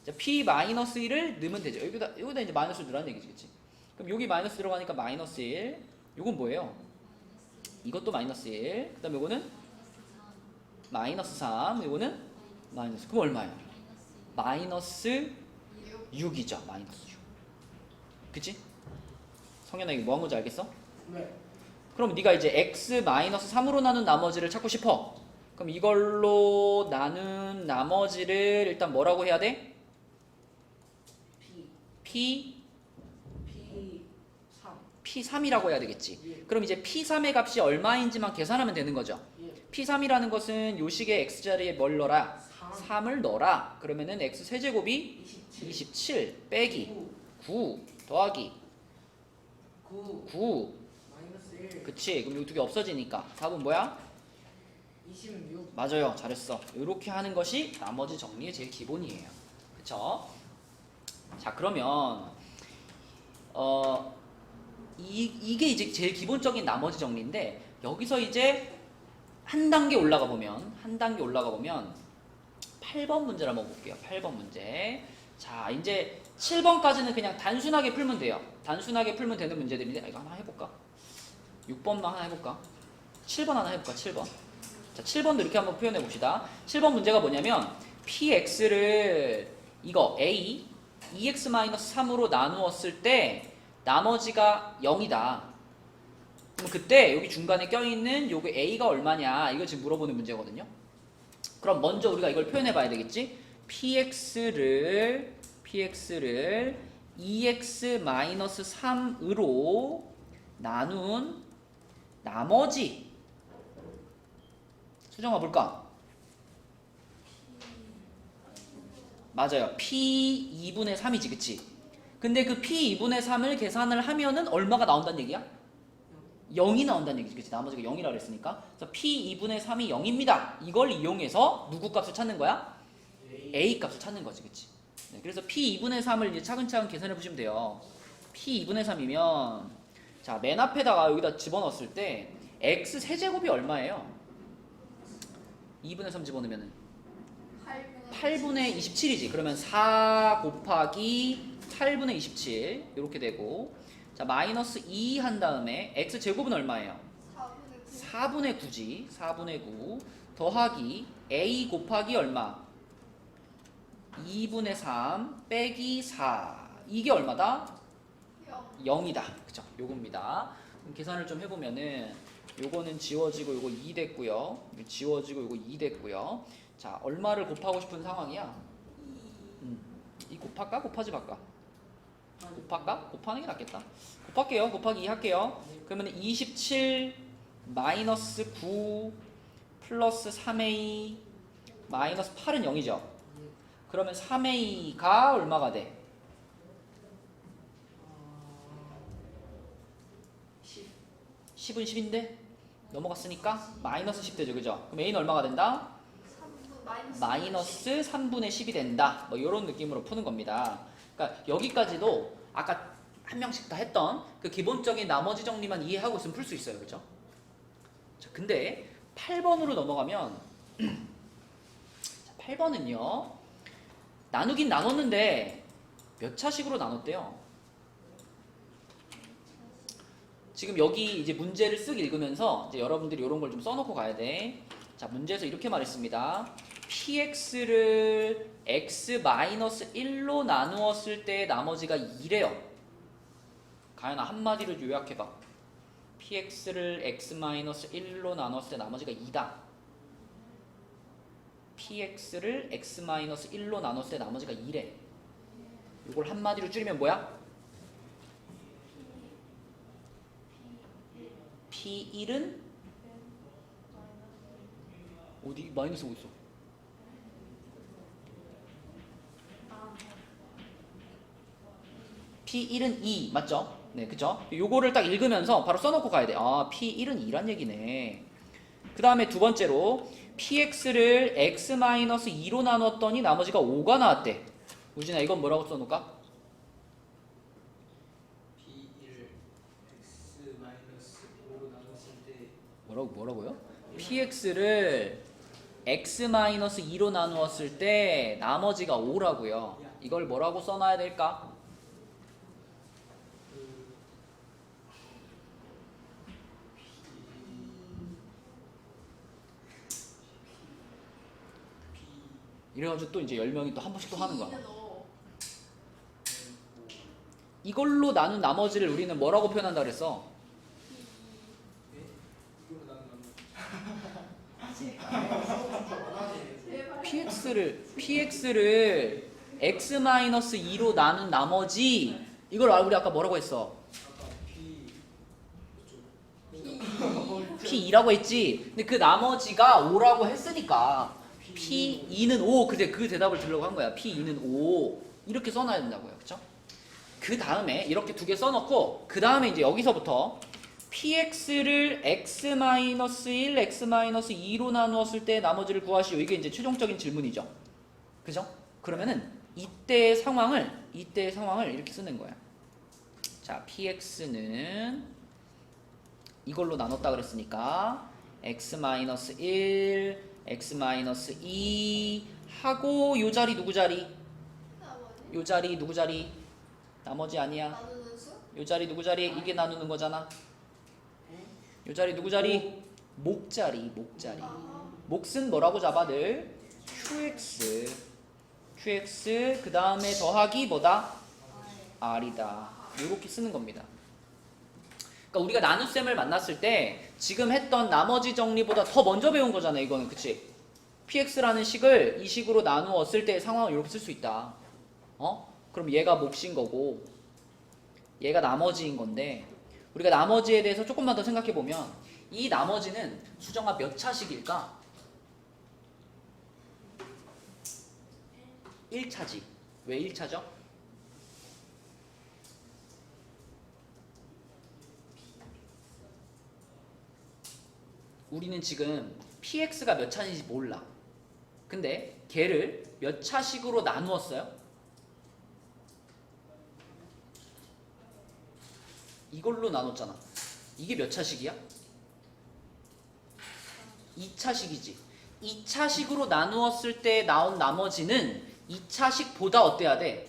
자, p 마이너스 1을 넣으면 되죠. 여기다 이제 마이너스를 넣으라는 얘기지. 그치? 그럼 여기 마이너스 들어가니까 마이너스 1. 요건 뭐예요? 이것도 마이너스 1. 그 다음에 요거는 마이너스 3. 요거는 마이너스. 그럼 얼마예요? 마이너스 6이죠. 마이너스 6. 그치? 성현아 이게 뭐 한 건지 알겠어? 네. 그럼 네가 이제 x-3으로 나눈 나머지를 찾고 싶어. 그럼 이걸로 나눈 나머지를 일단 뭐라고 해야 돼? P p P3 p3이라고 해야 되겠지. 예. 그럼 이제 p3의 값이 얼마인지만 계산하면 되는 거죠. 예. p3이라는 것은 요 식의 x자리에 뭘 넣어라? 3 3을 넣어라. 그러면은 x 세제곱이 27 27 빼기 9 9 더하기 9 9. 마이너스 1 그치. 그럼 이 두 개 없어지니까 답은 뭐야? 26 맞아요. 잘했어. 이렇게 하는 것이 나머지 정리의 제일 기본이에요. 그쵸? 자, 그러면 이게 이제 제일 기본적인 나머지 정리인데 여기서 이제 한 단계 올라가 보면 8번 문제를 한번 볼게요. 8번 문제. 자, 이제 7번까지는 그냥 단순하게 풀면 돼요. 단순하게 풀면 되는 문제들인데 이거 하나 해볼까? 6번만 하나 해볼까? 7번 하나 해볼까? 7번. 자, 7번도 이렇게 한번 표현해 봅시다. 7번 문제가 뭐냐면 px를 이거 a 2x-3으로 나누었을 때 나머지가 0이다. 그럼 그때 여기 중간에 껴있는 요거 a가 얼마냐 이거 지금 물어보는 문제거든요. 그럼 먼저 우리가 이걸 표현해 봐야 되겠지. px를 2x-3으로 나눈 나머지 수정아 볼까? 맞아요. p 2분의 3이지 그치? 근데 그 p 2분의 3을 계산을 하면은 얼마가 나온다는 얘기야? 0이 나온다는 얘기지 그치? 나머지가 0이라고 그랬으니까 그래서 p 2분의 3이 0입니다. 이걸 이용해서 누구 값을 찾는 거야? a 값을 찾는 거지 그치? 네, 그래서 p 2분의 3을 이제 차근차근 계산해 보시면 돼요. p 2분의 3이면 자, 맨 앞에다가 여기다 집어넣었을 때 x 세제곱이 얼마예요? 2분의 3 집어넣으면 8분의 27이지. 그러면 4 곱하기 8분의 27 이렇게 되고 자 마이너스 2 한 다음에 x 제곱은 얼마예요? 4분의 9지. 4분의 9 더하기 a 곱하기 얼마? 2분의 3 빼기 4 이게 얼마다? 0이다. 그쵸? 요겁니다. 그럼 계산을 좀 해보면은 요거는 지워지고 요거 2 됐고요. 지워지고 요거 2 됐고요. 자, 얼마를 곱하고 싶은 상황이야? 2 곱할까? 곱하지 말까? 곱할까? 곱하는 게 낫겠다. 곱할게요. 곱하기 2 할게요. 그러면 27 마이너스 9 플러스 3a 마이너스 8은 0이죠. 그러면 3a가 얼마가 돼? 10은 10인데 넘어갔으니까 마이너스 10 되죠. 그죠? 그럼 a는 얼마가 된다? 마이너스 3분의 10이 된다. 뭐 이런 느낌으로 푸는 겁니다. 그러니까 여기까지도 아까 한 명씩 다 했던 그 기본적인 나머지 정리만 이해하고 있으면 풀 수 있어요. 그죠? 자, 근데 8번으로 넘어가면 8번은요. 나누긴 나눴는데 몇 차식으로 나눴대요? 지금 여기 이제 문제를 쓱 읽으면서 이제 여러분들이 이런 걸 좀 써놓고 가야 돼. 자, 문제에서 이렇게 말했습니다. px를 x-1로 나누었을 때 나머지가 2래요. 가연아 한마디로 요약해봐. px를 x-1로 나누었을 때 나머지가 2다. px를 x-1로 나눴을 때 나머지가 2래. 이걸 한마디로 줄이면 뭐야? p1은 어디 마이너스 뭐 있어? p1은 2 맞죠? 네, 그죠? 요거를 딱 읽으면서 바로 써놓고 가야 돼. 아, p1은 2란 얘기네. 그 다음에 두 번째로 px를 x-2로 나눴더니 나머지가 5가 나왔대. 우진아 이건 뭐라고 써놓을까? P1 x-5로 나눴을 때 뭐라고요? px를 x-2로 나누었을 때 나머지가 5라고요. 이걸 뭐라고 써놔야 될까? 이래가지고 또 이제 10명이 또 한 번씩 또 하는 거야. 이걸로 나눈 나머지를 우리는 뭐라고 표현한다 그랬어? 이거로 나는 제발. px를 x-2로 나눈 나머지 이걸 우리 아까 뭐라고 했어? 아까 p2라고 했지. 근데 그 나머지가 5라고 했으니까 p2는 5. 그래, 그 대답을 들으려고 한 거야. p2는 5 이렇게 써놔야 된다고요. 그쵸? 그 다음에 이렇게 두 개 써놓고 그 다음에 이제 여기서부터 px를 x-1, x-2로 나누었을 때 나머지를 구하시오. 이게 이제 최종적인 질문이죠. 그죠? 그러면은 이때의 상황을 이렇게 쓰는 거야. 자, px는 이걸로 나눴다 그랬으니까 x-1, x-2 하고 요 자리 누구 자리? 나머지. 요 자리 누구 자리? 나머지 아니야. 나누는 수? 요 자리 누구 자리? 이게 나누는 거잖아. 요 자리 누구 자리? 목 자리. 아. 몫은 뭐라고 잡아 늘? qx 그 다음에 더하기 뭐다? r이다. 이렇게 쓰는 겁니다. 그러니까 우리가 나눗셈을 만났을 때 지금 했던 나머지 정리보다 더 먼저 배운 거잖아. 이거는 그치? px라는 식을 이 식으로 나누었을 때 상황을 이렇게 쓸 수 있다. 그럼 얘가 몫인 거고 얘가 나머지인 건데 우리가 나머지에 대해서 조금만 더 생각해 보면 이 나머지는 수정아 몇 차식일까? 1차지. 왜 1차죠? 우리는 지금 px가 몇 차인지 몰라. 근데 걔를 몇 차식으로 나누었어요? 이걸로 나눴잖아. 이게 몇 차식이야? 2차식이지. 2차식으로 나누었을 때 나온 나머지는 2차식보다 어때야 돼?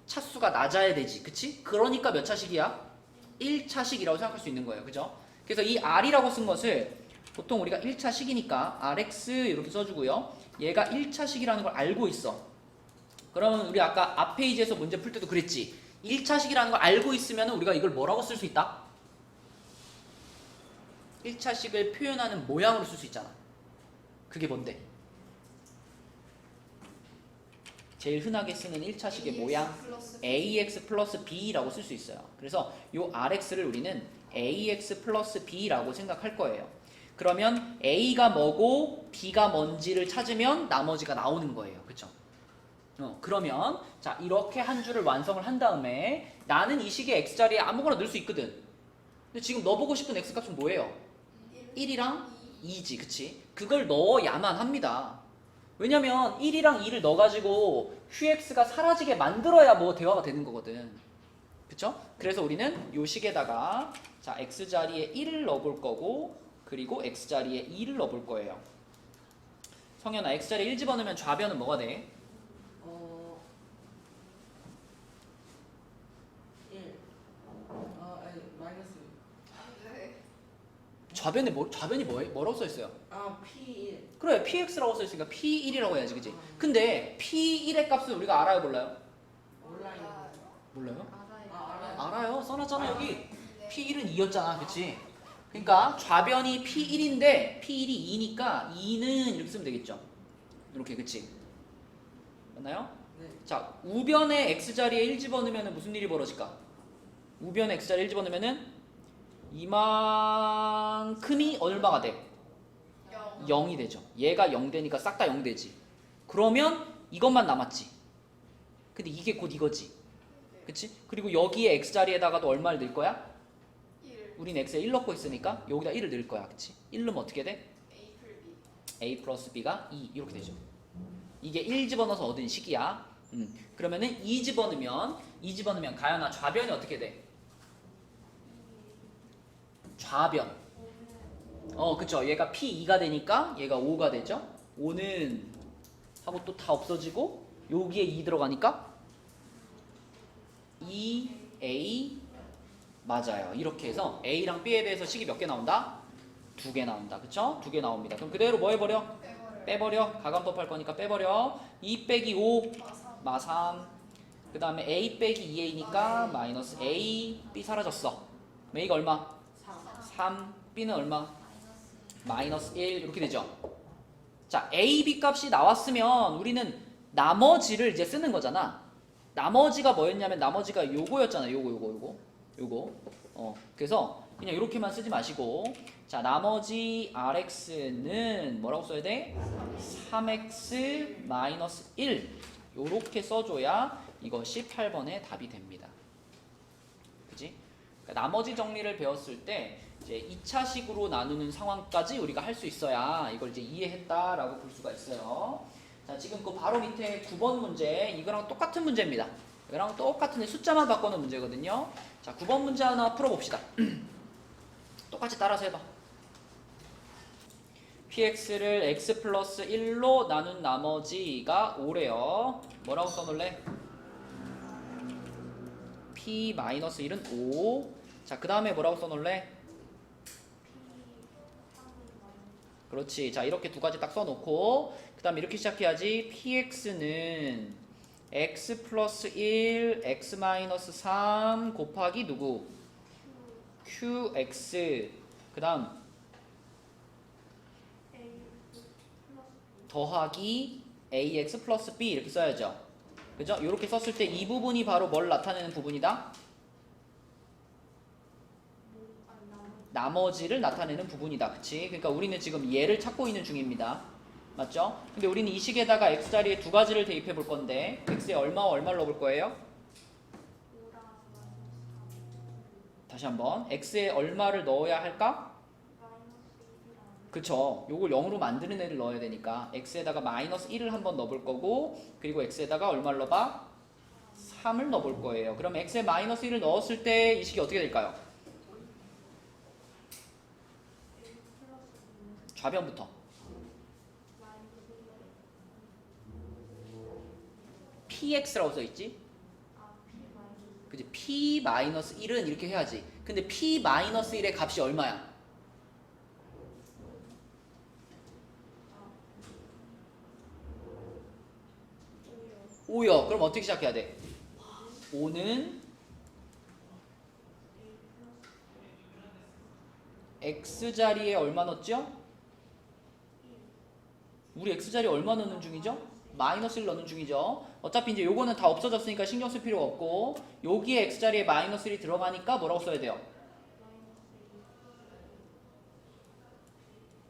차수가 낮아야 되지. 그치? 그러니까 몇 차식이야? 1차식이라고 생각할 수 있는 거예요. 그죠? 그래서 이 r이라고 쓴 것을 보통 우리가 1차식이니까 rx 이렇게 써주고요. 얘가 1차식이라는 걸 알고 있어. 그러면 우리 아까 앞 페이지에서 문제 풀 때도 그랬지. 1차식이라는 걸 알고 있으면 우리가 이걸 뭐라고 쓸 수 있다? 1차식을 표현하는 모양으로 쓸 수 있잖아. 그게 뭔데? 제일 흔하게 쓰는 1차식의 모양 ax 플러스 b라고 쓸 수 있어요. 그래서 이 rx를 우리는 ax 플러스 b라고 생각할 거예요. 그러면 a가 뭐고 b가 뭔지를 찾으면 나머지가 나오는 거예요. 그쵸? 그러면 자 이렇게 한 줄을 완성을 한 다음에 나는 이 식의 x자리에 아무거나 넣을 수 있거든. 근데 지금 넣어보고 싶은 x값은 뭐예요? 1이랑 2지. 그치? 그걸 넣어야만 합니다. 왜냐면 1이랑 2를 넣어가지고 qx가 사라지게 만들어야 뭐 대화가 되는 거거든. 그쵸? 그래서 우리는 요 식에다가 자 x자리에 1을 넣어볼 거고 그리고 x자리에 2를 넣어볼 거예요. 성현아 x자리에 1 집어넣으면 좌변은 뭐가 돼? 1 아니 마이너스 좌변이 뭐라고 써있어요? P1 그래 px라고 써있으니까 p1이라고 해야지. 그치? 근데 p1의 값은 우리가 알아요 몰라요? 몰라요. 몰라요? 알아요. 알아요. 써놨잖아 여기. 네. p1은 2였잖아. 그치? 그러니까 좌변이 p1인데 p1이 2니까 2는 이렇게 쓰면 되겠죠. 이렇게. 그치? 맞나요? 네. 자 우변에 x자리에 1 집어넣으면 무슨 일이 벌어질까? 우변에 x자리에 1 집어넣으면 이만큼이 얼마가 돼? 0이 되죠. 얘가 0 되니까 싹 다 0 되지. 그러면 이것만 남았지. 근데 이게 곧 이거지. 그치? 그리고 여기에 x자리에다가도 얼마를 넣을 거야? 1 우린 x에 1 넣고 있으니까 여기다 1을 넣을 거야. 그치? 1 넣으면 어떻게 돼? A 플 B. a 플러스 b가 2 이렇게 되죠. 이게 1 집어넣어서 얻은 식이야. 그러면은 2 집어넣으면 가연아 좌변이 어떻게 돼? 좌변. 그쵸. 얘가 P2가 되니까 얘가 5가 되죠. 5는 하고 또 다 없어지고 여기에 2 들어가니까 2A 맞아요. 이렇게 해서 A랑 B에 대해서 식이 몇 개 나온다? 2개 나온다. 그쵸? 2개 나옵니다. 그럼 그대로 뭐 해버려? 빼버려. 빼버려. 가감법 할 거니까 빼버려. 2 빼기 5 마삼. 마 3. 그 다음에 a 빼기 2a니까 마이너스 a, b 사라졌어. 그럼 a가 얼마? 3, b는 얼마? 마이너스 1 이렇게 되죠. 자, a, b 값이 나왔으면 우리는 나머지를 이제 쓰는 거잖아. 나머지가 뭐였냐면 나머지가 요거였잖아. 요거. 그래서 그냥 이렇게만 쓰지 마시고, 자, 나머지 rx는 뭐라고 써야 돼? 3x 마이너스 1 요렇게 써줘야 이것이 8번의 답이 됩니다. 그지? 그러니까 나머지 정리를 배웠을 때 이제 2차식으로 나누는 상황까지 우리가 할 수 있어야 이걸 이제 이해했다라고 볼 수가 있어요. 자, 지금 그 바로 밑에 9번 문제, 이거랑 똑같은 문제입니다. 이거랑 똑같은데 숫자만 바꾸는 문제거든요. 자, 9번 문제 하나 풀어봅시다. 똑같이 따라서 해봐. px를 x 플러스 1로 나눈 나머지가 5래요. 뭐라고 써놓을래? p 마이너스 1은 5. 자, 그 다음에 뭐라고 써놓을래? 그렇지. 자, 이렇게 두 가지 딱 써놓고, 그 다음에 이렇게 시작해야지. px는 x 플러스 1, x 마이너스 3 곱하기 누구? qx. 그 다음 더하기 ax 플러스 b 이렇게 써야죠. 그죠? 이렇게 썼을 때 이 부분이 바로 뭘 나타내는 부분이다? 나머지를 나타내는 부분이다. 그치? 그러니까 우리는 지금 얘를 찾고 있는 중입니다. 맞죠? 근데 우리는 이 식에다가 x자리에 두 가지를 대입해 볼 건데, x에 얼마와 얼마를 넣어볼 거예요? 다시 한번. x에 얼마를 넣어야 할까? 그쵸. 요걸 0으로 만드는 애를 넣어야 되니까 x에다가 마이너스 1을 한번 넣어볼 거고, 그리고 x에다가 얼마를 넣어봐? 3을 넣어볼 거예요. 그럼 x에 마이너스 1을 넣었을 때 이 식이 어떻게 될까요? 좌변부터. px라고 써있지? 그치? p-1은 이렇게 해야지. 근데 p-1의 값이 얼마야? 5요. 그럼 어떻게 시작해야 돼? 5는 x자리에 얼마 넣었죠? 우리 x자리에 얼마 넣는 중이죠? 마이너스 1 넣는 중이죠. 어차피 이제 요거는 다 없어졌으니까 신경 쓸 필요가 없고, 여기에 x자리에 마이너스 1이 들어가니까 뭐라고 써야 돼요?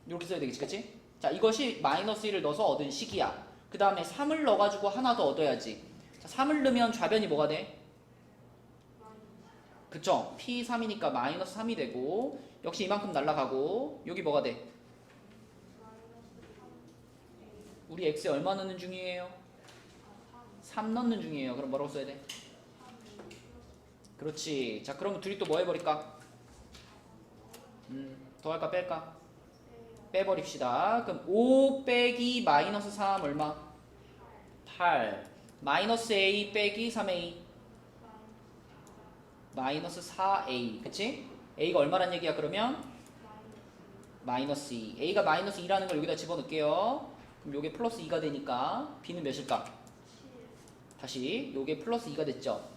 이렇게 써야 되겠지, 그치? 자, 이것이 마이너스 1을 넣어서 얻은 식이야. 그 다음에 3을 넣어가지고 하나 더 얻어야지. 자, 3을 넣으면 좌변이 뭐가 돼? 그쵸? p3이니까 마이너스 3이 되고, 역시 이만큼 날라가고, 여기 뭐가 돼? 우리 x에 얼마 넣는 중이에요? 3 넣는 중이에요. 그럼 뭐라고 써야 돼? 그렇지. 자, 그러면 둘이 또 뭐 해버릴까? 더할까 뺄까? 빼버립시다. 그럼 5 빼기 마이너스 3 얼마? 8. 마이너스 a 빼기 3a 마이너스 4a. 그치? a가 얼마란 얘기야 그러면? 마이너스 2. a가 마이너스 2라는 걸 여기다 집어넣을게요. 그럼 요게 플러스 2가 되니까 b는 몇일까? 다시 요게 플러스 2가 됐죠?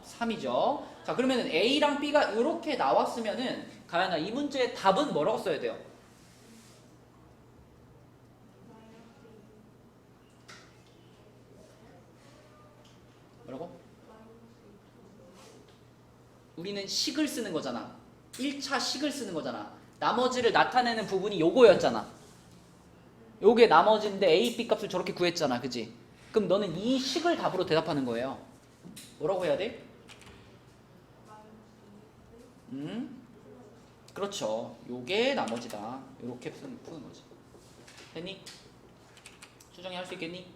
3이죠. 자, 그러면은 a랑 b가 이렇게 나왔으면은 가연아, 이 문제의 답은 뭐라고 써야 돼요? 뭐라고? 우리는 식을 쓰는 거잖아. 1차 식을 쓰는 거잖아. 나머지를 나타내는 부분이 요거였잖아. 요게 나머지인데 a, b 값을 저렇게 구했잖아. 그지? 그럼 너는 이 식을 답으로 대답하는 거예요. 뭐라고 해야 돼? 그렇죠. 요게 나머지다. 요렇게 푸는 거지. 됐니? 수정이 할 수 있겠니?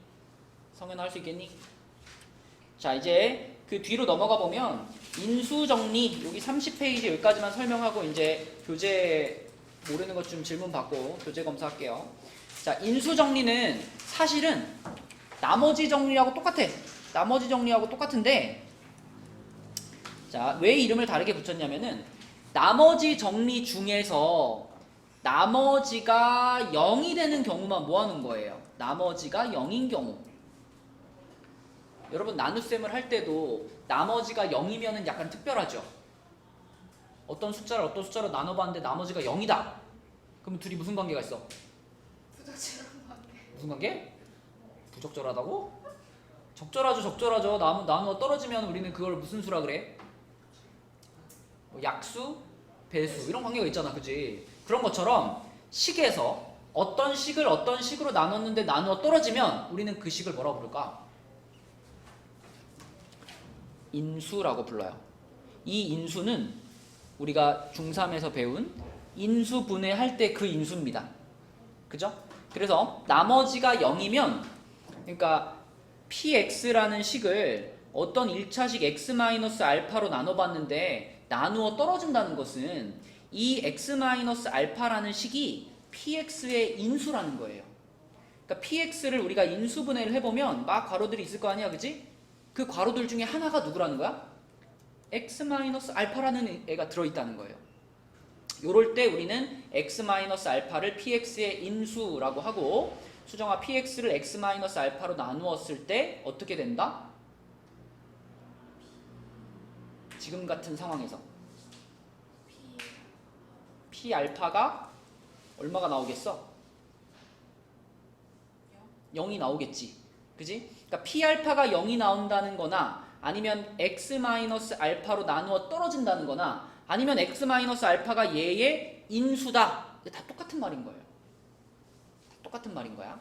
성현아 할 수 있겠니? 자, 이제 그 뒤로 넘어가 보면 인수정리 여기 30페이지 여기까지만 설명하고 이제 교재 모르는 것 좀 질문 받고 교재 검사할게요. 자, 인수정리는 사실은 나머지 정리하고 똑같아. 나머지 정리하고 똑같은데, 자, 왜 이름을 다르게 붙였냐면은 나머지 정리 중에서 나머지가 0이 되는 경우만 뭐 하는 거예요? 나머지가 0인 경우. 여러분 나눗셈을 할 때도 나머지가 0이면은 약간 특별하죠. 어떤 숫자로 나눠봤는데 나머지가 0이다. 그럼 둘이 무슨 관계가 있어? 부적절한 관계. 무슨 관계? 부적절하다고? 적절하죠. 나누어 떨어지면 우리는 그걸 무슨 수라 그래? 뭐 약수, 배수 이런 관계가 있잖아, 그지? 그런 것처럼 식에서 어떤 식을 어떤 식으로 나눴는데 나누어 떨어지면 우리는 그 식을 뭐라고 부를까? 인수라고 불러요. 이 인수는 우리가 중3에서 배운 인수분해할 때 그 인수입니다. 그죠? 그래서 나머지가 0이면 그러니까 px라는 식을 어떤 1차식 x-알파로 나눠봤는데 나누어 떨어진다는 것은 이 x-알파라는 식이 px의 인수라는 거예요. 그러니까 px를 우리가 인수분해를 해보면 막 괄호들이 있을 거 아니야, 그지? 그 괄호들 중에 하나가 누구라는 거야? x-알파라는 애가 들어있다는 거예요. 요럴 때 우리는 x-알파를 px의 인수라고 하고, 수정아 px를 x-알파로 나누었을 때 어떻게 된다? 지금 같은 상황에서 p 알파가 얼마가 나오겠어? 0이 나오겠지. 그지? 그러니까 p 알파가 0이 나온다는 거나 아니면 x-알파로 나누어 떨어진다는 거나 아니면 x-알파가 얘의 인수다. 다 똑같은 말인 거예요. 다 똑같은 말인 거야.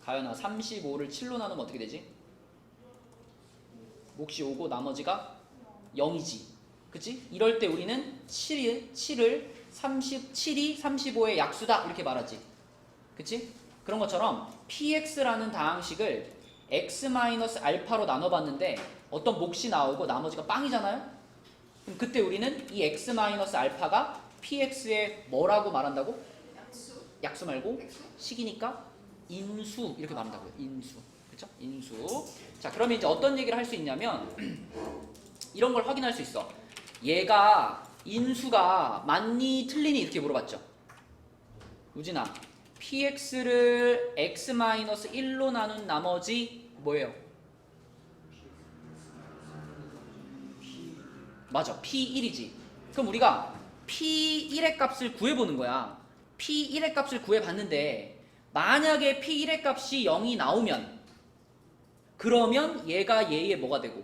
가연아 35를 7로 나누면 어떻게 되지? 몫이 5고 나머지가 0이지. 그치? 이럴 때 우리는 7이 35의 약수다 이렇게 말하지. 그치? 그런 것처럼 px라는 다항식을 x-알파로 나눠봤는데 어떤 몫이 나오고 나머지가 빵이잖아요? 그럼 그때 우리는 이 x-알파가 px의 뭐라고 말한다고? 약수. 약수 말고 액수. 식이니까 인수 이렇게 말한다고요. 인수. 그렇죠? 인수. 자, 그러면 이제 어떤 얘기를 할 수 있냐면 이런 걸 확인할 수 있어. 얘가 인수가 맞니 틀리니 이렇게 물어봤죠. 우진아, px를 x-1로 나눈 나머지 뭐예요? 맞아, p1이지. 그럼 우리가 p1의 값을 구해보는 거야. p1의 값을 구해봤는데 만약에 p1의 값이 0이 나오면 그러면 얘가 얘의 뭐가 되고?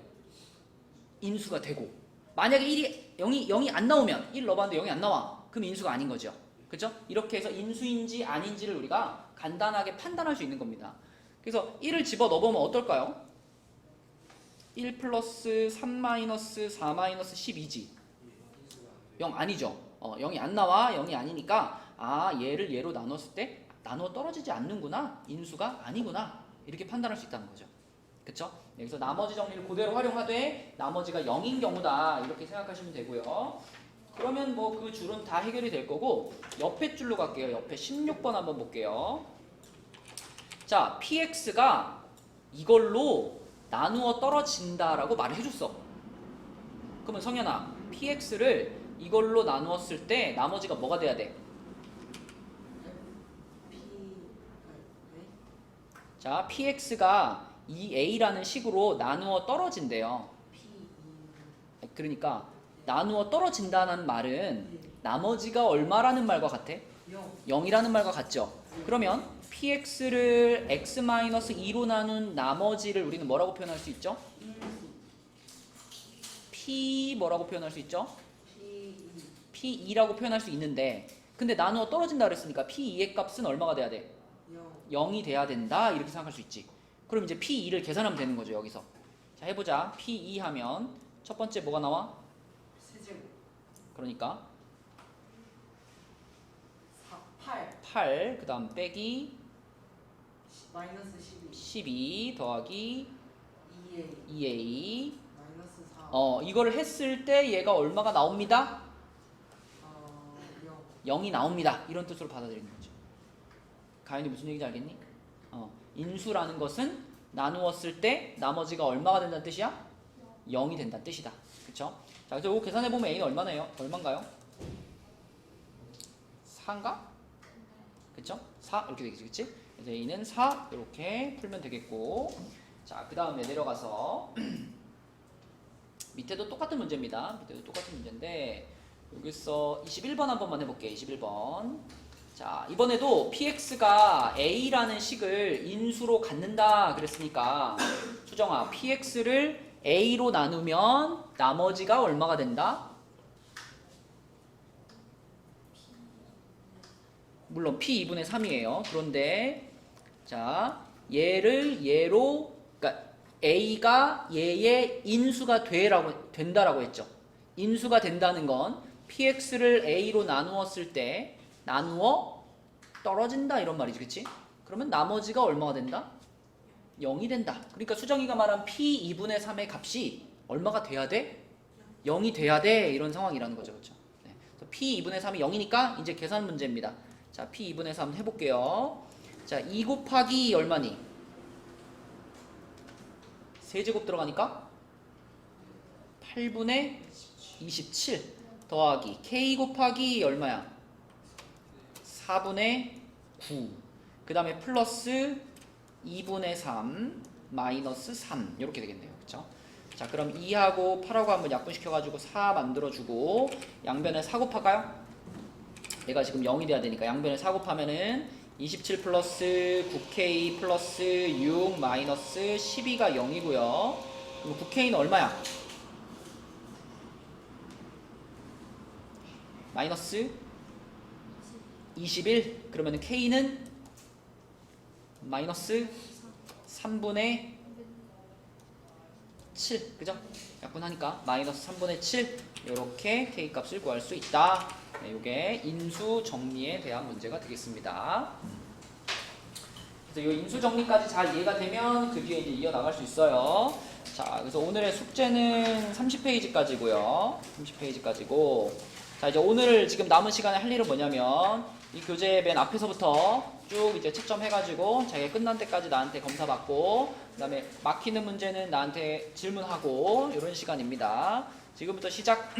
인수가 되고, 만약에 0이 안 나오면 1 넣어봤는데 0이 안 나와. 그럼 인수가 아닌 거죠. 그죠? 이렇게 해서 인수인지 아닌지를 우리가 간단하게 판단할 수 있는 겁니다. 그래서 1을 집어 넣어보면 어떨까요? 1 플러스 3 마이너스 4 마이너스 12지. 0 아니죠. 0이 안 나와. 0이 아니니까 얘를 얘로 나눴을 때 나누어 떨어지지 않는구나. 인수가 아니구나. 이렇게 판단할 수 있다는 거죠. 그쵸? 여기서 나머지 정리를 그대로 활용하되 나머지가 0인 경우다. 이렇게 생각하시면 되고요. 그러면 뭐 그 줄은 다 해결이 될 거고, 옆에 줄로 갈게요. 옆에 16번 한번 볼게요. 자, px가 이걸로 나누어 떨어진다라고 말을 해줬어. 그러면 성현아, px를 이걸로 나누었을 때 나머지가 뭐가 돼야 돼? 자, px가 이 a라는 식으로 나누어 떨어진대요. 그러니까 나누어 떨어진다는 말은 나머지가 얼마라는 말과 같아? 0이라는 말과 같죠? 그러면 px를 x-2로 나눈 나머지를 우리는 뭐라고 표현할 수 있죠? p 뭐라고 표현할 수 있죠? p2라고 표현할 수 있는데, 근데 나누어 떨어진다 그랬으니까 p2의 값은 얼마가 돼야 돼? 0이 돼야 된다. 이렇게 생각할 수 있지. 그럼 이제 p2를 계산하면 되는 거죠. 여기서. 자, 해보자. p2 하면 첫 번째 뭐가 나와? 그러니까 8, 그 다음 빼기 마이너스 12 더하기 2a 2a. 마이너스 4 이거를 했을 때 얘가 얼마가 나옵니다? 0 0이 나옵니다. 이런 뜻으로 받아들이는 거죠. 가연이 무슨 얘기인지 알겠니? 인수라는 것은 나누었을 때 나머지가 얼마가 된다는 뜻이야? 0이 된다는 뜻이다. 그쵸? 자, 그래서 이거 계산해보면 a는 얼마인가요? 4인가? 그쵸? 4 이렇게 되겠지, 그치? 그래서 a는 4 이렇게 풀면 되겠고, 자, 그 다음에 내려가서 밑에도 똑같은 문제입니다. 밑에도 똑같은 문제인데 여기서 21번 한 번만 해볼게요. 21번. 자, 이번에도 px가 a라는 식을 인수로 갖는다 그랬으니까 수정아, px를 a로 나누면 나머지가 얼마가 된다? 물론 p 2분의 3이에요. 그런데 자, 얘를 얘로, 그러니까 a가 얘의 인수가 된다라고 했죠. 인수가 된다는 건 px를 a로 나누었을 때 나누어 떨어진다 이런 말이지, 그치? 그러면 나머지가 얼마가 된다? 0이 된다. 그러니까 수정이가 말한 p 2분의 3의 값이 얼마가 돼야 돼? 0이 돼야 돼. 이런 상황이라는 거죠, 그렇죠? 네. 그래서 p 2분의 3이 0이니까 이제 계산 문제입니다. 자, p 2분의 3 해볼게요. 자, 2 곱하기 얼마니? 세제곱 들어가니까 8분의 27 더하기 k 곱하기 얼마야? 4분의 9. 그 다음에 플러스 2분의 3 마이너스 3 이렇게 되겠네요. 그쵸? 자, 그럼 2하고 8하고 한번 약분시켜가지고 4 만들어주고 양변에 4 곱할까요? 얘가 지금 0이 돼야 되니까 양변에 4 곱하면은 27 플러스 9k 플러스 6 마이너스 12가 0이고요. 그럼 9k는 얼마야? 마이너스 21. 그러면 k는 마이너스 3분의 7. 그죠? 약분하니까 마이너스 3분의 7. 이렇게 k 값을 구할 수 있다. 네, 이게 인수 정리에 대한 문제가 되겠습니다. 그래서 이 인수 정리까지 잘 이해가 되면 그 뒤에 이제 이어나갈 수 있어요. 자, 그래서 오늘의 숙제는 30페이지까지고요. 30페이지까지고. 자, 이제 오늘 지금 남은 시간에 할 일은 뭐냐면 이 교재 맨 앞에서부터 쭉 이제 채점해가지고 자기가 끝난 때까지 나한테 검사받고 그 다음에 막히는 문제는 나한테 질문하고 이런 시간입니다. 지금부터 시작.